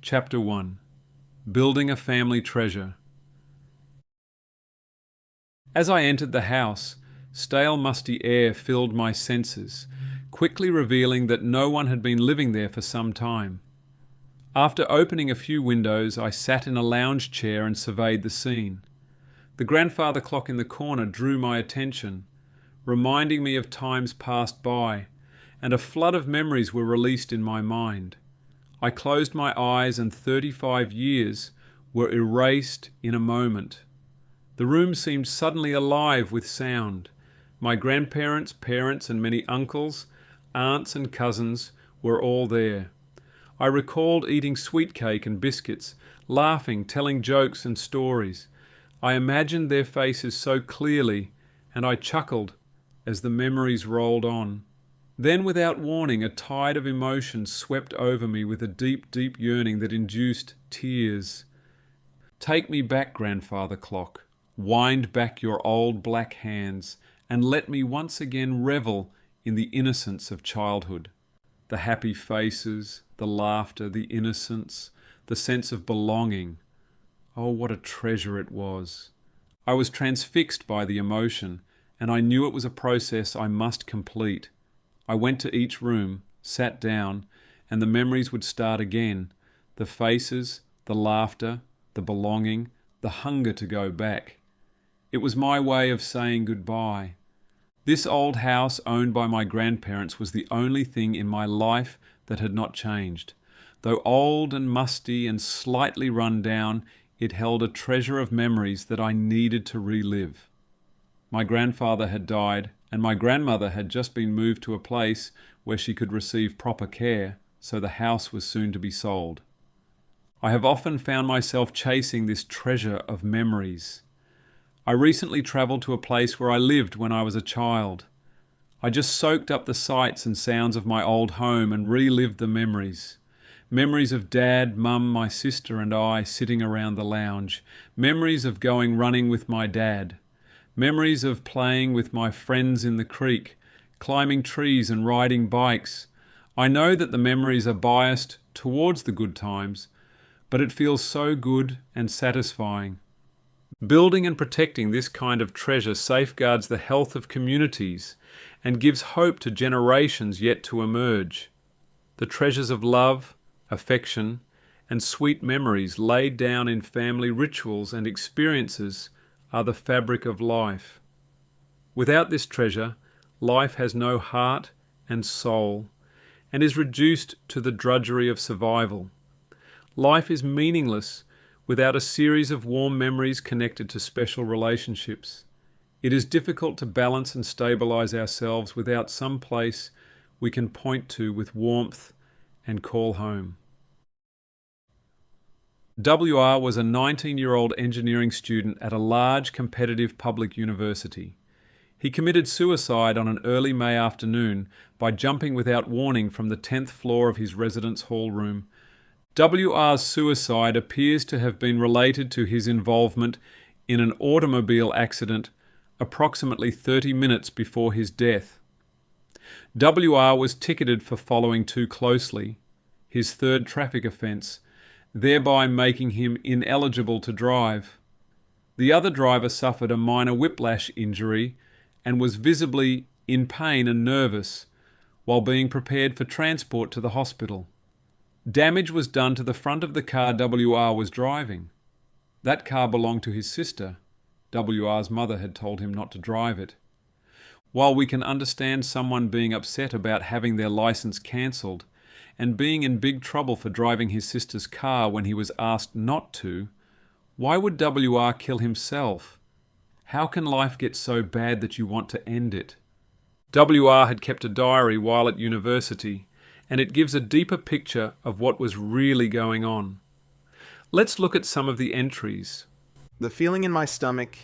Chapter 1. Building a Family Treasure. As I entered the house, stale musty air filled my senses, quickly revealing that no one had been living there for some time. After opening a few windows, I sat in a lounge chair and surveyed the scene. The grandfather clock in the corner drew my attention, reminding me of times passed by, and a flood of memories were released in my mind. I closed my eyes and 35 years were erased in a moment. The room seemed suddenly alive with sound. My grandparents, parents, and many uncles, aunts, and cousins were all there. I recalled eating sweet cake and biscuits, laughing, telling jokes and stories. I imagined their faces so clearly, and I chuckled as the memories rolled on. Then, without warning, a tide of emotion swept over me with a deep, deep yearning that induced tears. Take me back, grandfather clock. Wind back your old black hands, and let me once again revel in the innocence of childhood. The happy faces, the laughter, the innocence, the sense of belonging. Oh, what a treasure it was. I was transfixed by the emotion, and I knew it was a process I must complete. I went to each room, sat down, and the memories would start again. The faces, the laughter, the belonging, the hunger to go back. It was my way of saying goodbye. This old house owned by my grandparents was the only thing in my life that had not changed. Though old and musty and slightly run down, it held a treasure of memories that I needed to relive. My grandfather had died, and my grandmother had just been moved to a place where she could receive proper care, so the house was soon to be sold. I have often found myself chasing this treasure of memories. I recently travelled to a place where I lived when I was a child. I just soaked up the sights and sounds of my old home and relived the memories. Memories of Dad, Mum, my sister and I sitting around the lounge. Memories of going running with my dad. Memories of playing with my friends in the creek, climbing trees and riding bikes. I know that the memories are biased towards the good times, but it feels so good and satisfying. Building and protecting this kind of treasure safeguards the health of communities and gives hope to generations yet to emerge. The treasures of love, affection, and sweet memories laid down in family rituals and experiences are the fabric of life. Without this treasure, life has no heart and soul and is reduced to the drudgery of survival. Life is meaningless without a series of warm memories connected to special relationships. It is difficult to balance and stabilize ourselves without some place we can point to with warmth and call home. WR was a 19-year-old engineering student at a large competitive public university. He committed suicide on an early May afternoon by jumping without warning from the 10th floor of his residence hall room. WR's suicide appears to have been related to his involvement in an automobile accident approximately 30 minutes before his death. WR was ticketed for following too closely, his third traffic offence, thereby making him ineligible to drive. The other driver suffered a minor whiplash injury and was visibly in pain and nervous while being prepared for transport to the hospital. Damage was done to the front of the car WR was driving. That car belonged to his sister. WR's mother had told him not to drive it. While we can understand someone being upset about having their license cancelled and being in big trouble for driving his sister's car when he was asked not to, why would WR kill himself? How can life get so bad that you want to end it? WR had kept a diary while at university, and it gives a deeper picture of what was really going on. Let's look at some of the entries. The feeling in my stomach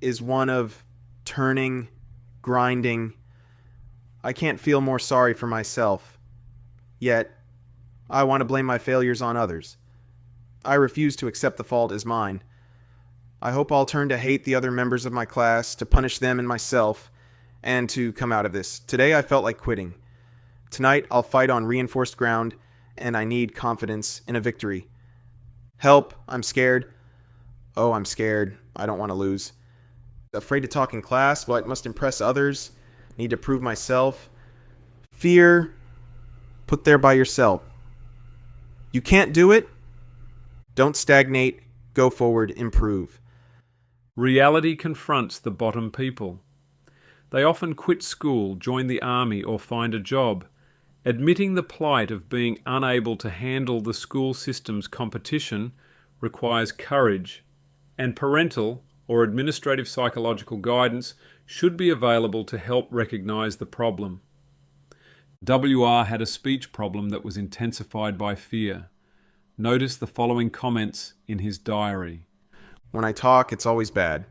is one of turning, grinding. I can't feel more sorry for myself. Yet, I want to blame my failures on others. I refuse to accept the fault as mine. I hope I'll turn to hate the other members of my class, to punish them and myself, and to come out of this. Today I felt like quitting. Tonight I'll fight on reinforced ground, and I need confidence in a victory. Help, I'm scared. Oh, I'm scared. I don't want to lose. Afraid to talk in class, but must impress others. Need to prove myself. Fear, put there by yourself. You can't do it? Don't stagnate. Go forward, improve. Reality confronts the bottom people. They often quit school, join the army, or find a job. Admitting the plight of being unable to handle the school system's competition requires courage, and parental or administrative psychological guidance should be available to help recognise the problem. WR had a speech problem that was intensified by fear. Notice the following comments in his diary. When I talk, it's always bad.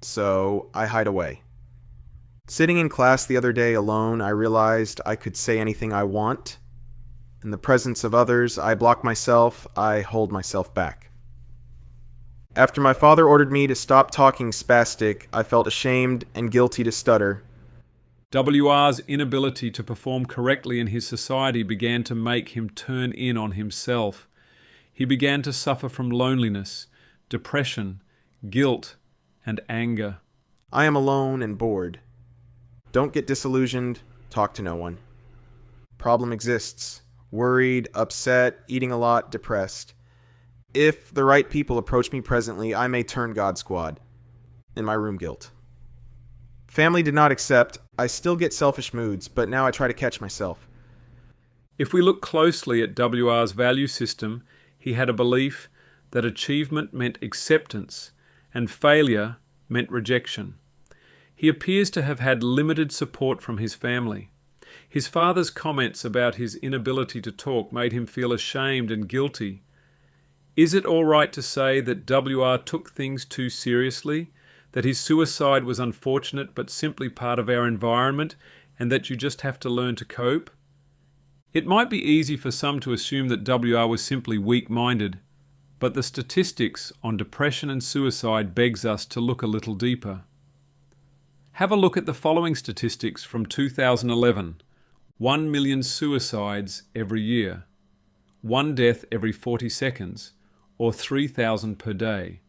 So I hide away. Sitting in class the other day alone, I realized I could say anything I want. In the presence of others, I block myself, I hold myself back. After my father ordered me to stop talking spastic, I felt ashamed and guilty to stutter. WR's inability to perform correctly in his society began to make him turn in on himself. He began to suffer from loneliness, depression, guilt, and anger. I am alone and bored. Don't get disillusioned, talk to no one. Problem exists. Worried, upset, eating a lot, depressed. If the right people approach me presently, I may turn God Squad. In my room guilt. Family did not accept. I still get selfish moods, but now I try to catch myself. If we look closely at WR's value system, he had a belief that achievement meant acceptance and failure meant rejection. He appears to have had limited support from his family. His father's comments about his inability to talk made him feel ashamed and guilty. Is it all right to say that WR took things too seriously, that his suicide was unfortunate but simply part of our environment, and that you just have to learn to cope? It might be easy for some to assume that WR was simply weak-minded, but the statistics on depression and suicide begs us to look a little deeper. Have a look at the following statistics from 2011. 1 million suicides every year. 1 death every 40 seconds, or 3,000 per day.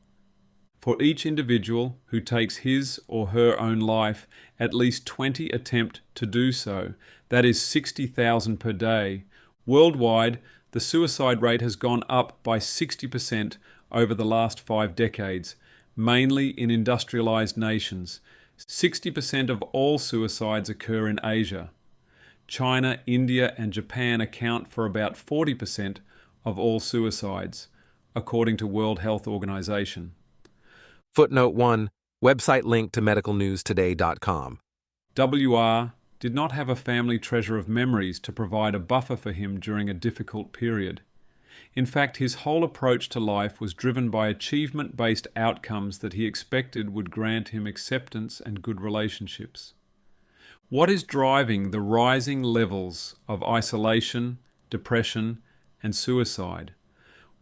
For each individual who takes his or her own life, at least 20 attempt to do so. That is 60,000 per day. Worldwide, the suicide rate has gone up by 60% over the last 5 decades, mainly in industrialized nations. 60% of all suicides occur in Asia. China, India, and Japan account for about 40% of all suicides, according to World Health Organization. Footnote 1. Website link to medicalnewstoday.com. WR did not have a family treasure of memories to provide a buffer for him during a difficult period. In fact, his whole approach to life was driven by achievement-based outcomes that he expected would grant him acceptance and good relationships. What is driving the rising levels of isolation, depression, and suicide?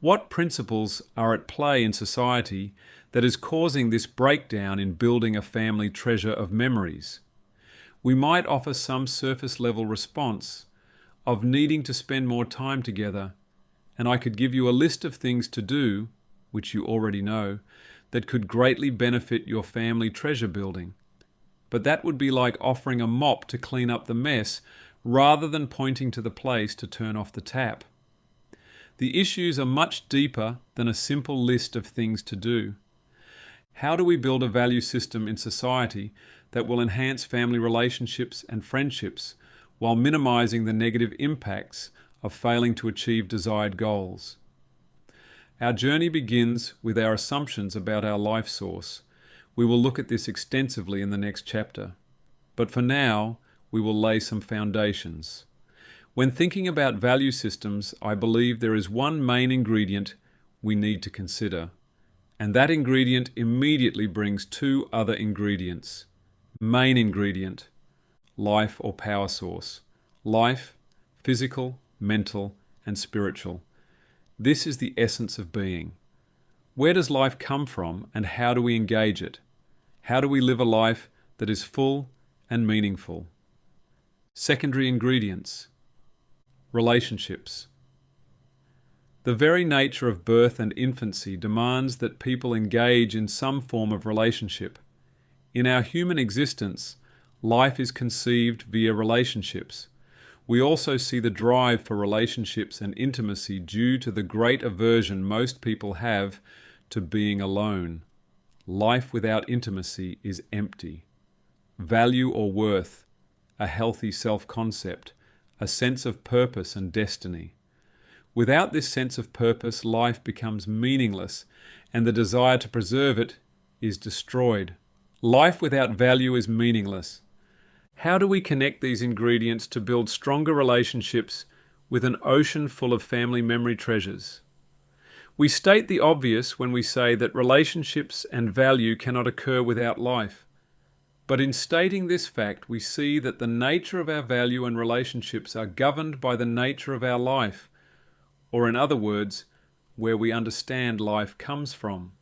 What principles are at play in society that is causing this breakdown in building a family treasure of memories? We might offer some surface-level response of needing to spend more time together, and I could give you a list of things to do, which you already know, that could greatly benefit your family treasure building. But that would be like offering a mop to clean up the mess rather than pointing to the place to turn off the tap. The issues are much deeper than a simple list of things to do. How do we build a value system in society that will enhance family relationships and friendships while minimizing the negative impacts of failing to achieve desired goals? Our journey begins with our assumptions about our life source. We will look at this extensively in the next chapter. But for now, we will lay some foundations. When thinking about value systems, I believe there is one main ingredient we need to consider. And that ingredient immediately brings 2 other ingredients. Main ingredient, life or power source. Life, physical, mental, and spiritual. This is the essence of being. Where does life come from, and how do we engage it? How do we live a life that is full and meaningful? Secondary ingredients. Relationships. The very nature of birth and infancy demands that people engage in some form of relationship. In our human existence, life is conceived via relationships. We also see the drive for relationships and intimacy due to the great aversion most people have to being alone. Life without intimacy is empty. Value or worth, a healthy self-concept, a sense of purpose and destiny. Without this sense of purpose, life becomes meaningless, and the desire to preserve it is destroyed. Life without value is meaningless. How do we connect these ingredients to build stronger relationships with an ocean full of family memory treasures? We state the obvious when we say that relationships and value cannot occur without life. But in stating this fact, we see that the nature of our value and relationships are governed by the nature of our life, or in other words, where we understand life comes from.